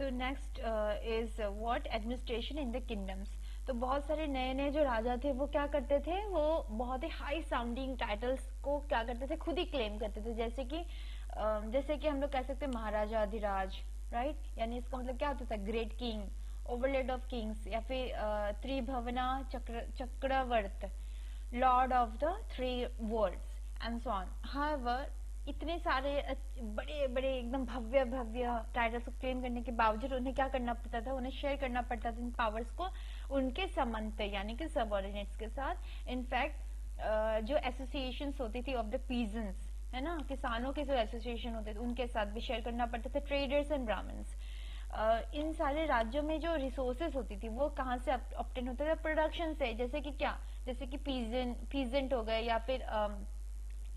So next is what administration in the kingdoms. तो बहुत सारे नए नए जो राजा थे वो क्या करते थे, वो बहुत ही हाई साउंडिंग टाइटल्स को क्या करते थे, खुद ही क्लेम करते थे। जैसे कि हम लोग कह सकते हैं महाराजा अधिराज, राइट, यानी इसका मतलब क्या होता था, great king, overlord of kings, या फिर Tribhuvana Chakravarti, lord of the three worlds and so on. However इतने सारे बड़े बड़े एकदम भव्य भव्य टाइटल्स को क्लेम करने के बावजूद उन्हें क्या करना पड़ता था, उन्हें शेयर करना पड़ता था इन पावर्स को उनके समंत यानी कि सबऑर्डिनेट्स के साथ। इनफैक्ट जो एसोसिएशंस होती थी ऑफ द पीजेंट्स, है ना, किसानों के जो एसोसिएशन होते थे उनके साथ भी शेयर करना पड़ता था, ट्रेडर्स एंड ब्राह्मण्स। इन सारे राज्यों में जो रिसोर्सेज होती थी वो कहाँ से ऑब्टेन होते थे, प्रोडक्शन से। जैसे कि क्या, जैसे कि पीजेंट हो गए, या फिर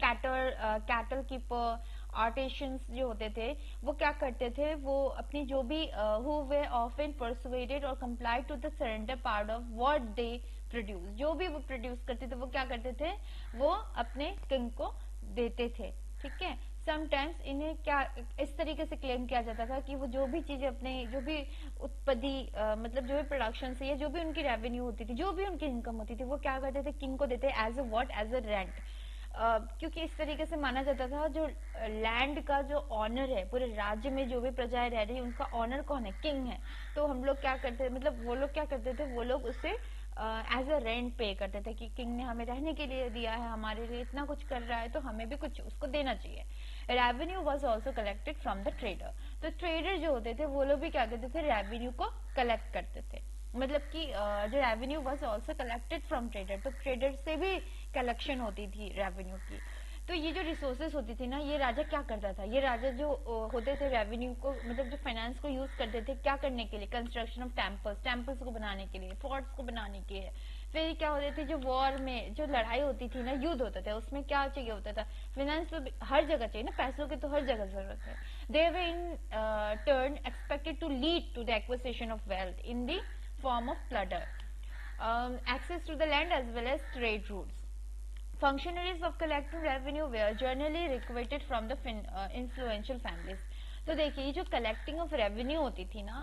कैटल कीपर, आर्टिशियंस जो होते थे वो क्या करते थे, वो अपनी जो भी हु वे ऑफन परसुएडेड और complied to the surrender part of what they produce, जो भी वो प्रोड्यूस करते थे वो क्या करते थे, वो अपने किंग को देते थे। ठीक है, समटाइम्स इन्हें क्या इस तरीके से क्लेम किया जाता था कि वो जो भी चीजें अपने जो भी उत्पत्ति मतलब जो भी प्रोडक्शन से या जो भी उनकी रेवेन्यू होती थी, जो भी उनकी इनकम होती थी, वो क्या करते थे, किंग को देते as a what, as a rent. क्योंकि इस तरीके से माना जाता था जो लैंड का जो ऑनर है, पूरे राज्य में जो भी प्रजाएं रह रही उनका ऑनर कौन है, किंग है। तो हम लोग क्या करते, मतलब वो लोग क्या करते थे, वो लोग उसे एज अ रेंट पे करते थे कि किंग ने हमें रहने के लिए दिया है, हमारे लिए इतना कुछ कर रहा है, तो हमें भी कुछ उसको देना चाहिए। Revenue was also collected from the trader. तो ट्रेडर जो होते थे वो लोग भी क्या करते थे, रेवेन्यू को कलेक्ट करते थे। मतलब कि जो revenue was also collected from trader, तो ट्रेडर से भी कलेक्शन होती थी रेवेन्यू की। तो ये जो रिसोर्सेज होती थी ना, ये राजा क्या करता था, ये राजा जो होते थे रेवेन्यू को, मतलब जो फाइनेंस को यूज करते थे क्या करने के लिए, कंस्ट्रक्शन ऑफ टेम्पल्स को बनाने के लिए, फोर्ट्स को बनाने के लिए। फिर क्या होते थे, जो वॉर में जो लड़ाई होती थी ना, युद्ध होता था, उसमें क्या चाहिए होता था, फाइनेंस तो हर जगह चाहिए ना, पैसों की तो हर जगह जरूरत है। They were in turn expected to lead to the acquisition of wealth in the form of plunder, access to the land as well as trade routes. Functionaries of collecting revenue were generally recruited from the influential families. तो देखिए, ये जो collecting of revenue होती थी ना,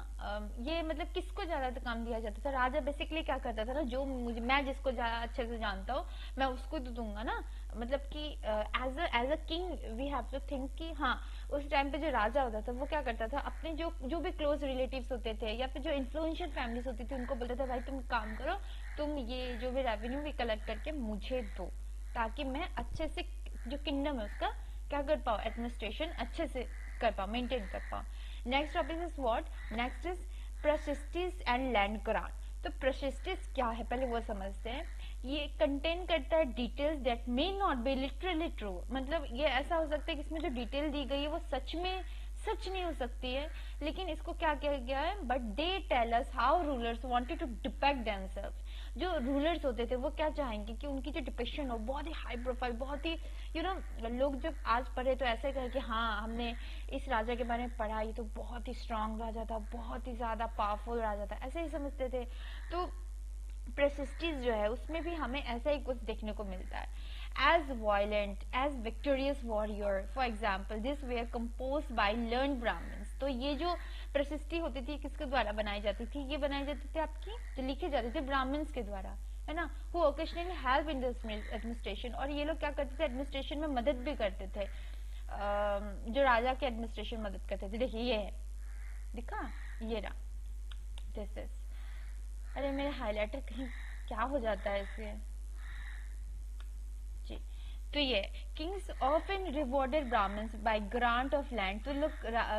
ये मतलब किसको ज्यादा काम दिया जाता था, राजा बेसिकली क्या करता था ना, जो मुझे मैं जिसको ज्यादा अच्छे से जानता हूँ मैं उसको तो दूंगा ना। मतलब कि as a king we have to think कि हाँ, उस टाइम पे जो राजा होता था वो क्या करता था, अपने जो जो भी क्लोज रिलेटिव्स होते थे या फिर जो इन्फ्लुएंशियल फैमिलीज होती थी उनको बोलता था, भाई तुम काम करो, तुम ये जो भी रेवेन्यू भी कलेक्ट करके मुझे दो, ताकि मैं अच्छे से जो किंगडम है उसका क्या कर पाऊँ, एडमिनिस्ट्रेशन अच्छे से कर पाऊँ, मेंटेन कर पाऊँ। Next topic is what, next is prashastis and land grant. तो प्रशिस्टिस क्या है पहले वो समझते हैं। ये कंटेन करता है details that may not be literally true, मतलब ये ऐसा हो सकता है कि इसमें जो डिटेल दी गई है वो सच में सच नहीं हो सकती है, लेकिन इसको क्या किया गया है, but they tell us how rulers wanted to depict themselves. जो रूलर्स होते थे वो क्या चाहेंगे कि उनकी जो डिपिक्शन हो बहुत ही हाई प्रोफाइल, बहुत ही लोग जब आज पढ़े तो ऐसे कहे कि हाँ हमने इस राजा के बारे में पढ़ा, ये तो बहुत ही स्ट्रांग राजा था, बहुत ही ज्यादा पावरफुल राजा था, ऐसे ही समझते थे। तो प्रेसिस्टिस जो है उसमें भी हमें ऐसा ही कुछ देखने को मिलता है। As violent as victorious warrior, for example this were compose by learn Brahmins. तो ये जो प्रसिस्टी होती थी किसके द्वारा बनाई जाती थी, ये बनाई जाती थी आपकी जो लिखे जाते थे ब्राह्मण्स के द्वारा, है ना, who occasionally help in the administration. और ये लोग क्या करते थे, एडमिनिस्ट्रेशन में मदद भी करते थे, जो राजा के एडमिनिस्ट्रेशन मदद करते थे। देखिए ये है, दिखा, ये रहा, दिस इज, अरे मेरे हाइलाइटर कहीं क्या हो जाता है इससे जी। तो ये kings often rewarded Brahmins by grant of land. तो लोग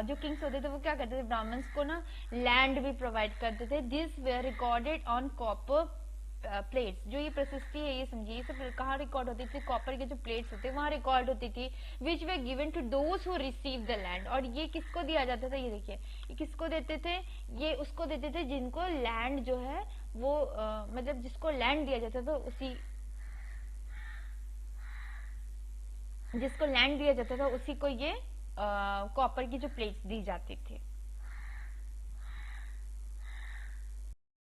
जो किंग्स होते थे वो क्या करते थे, ब्राह्मण्स को ना लैंड भी प्रोवाइड करते थे। This were recorded on copper plates. जो ये प्रशस्ति है ये समझिए, ये सब कहाँ रिकॉर्ड होती थी, कॉपर के जो प्लेट्स होते वहां रिकॉर्ड होती थी, which were given to those who receive the land. और ये किसको दिया जाता था, ये देखिए, ये किसको देते थे, ये उसको देते थे जिनको लैंड जो है वो मतलब जिसको लैंड दिया जाता था उसी, जिसको लैंड दिया जाता था उसी को ये कॉपर की जो प्लेट्स दी जाती थी।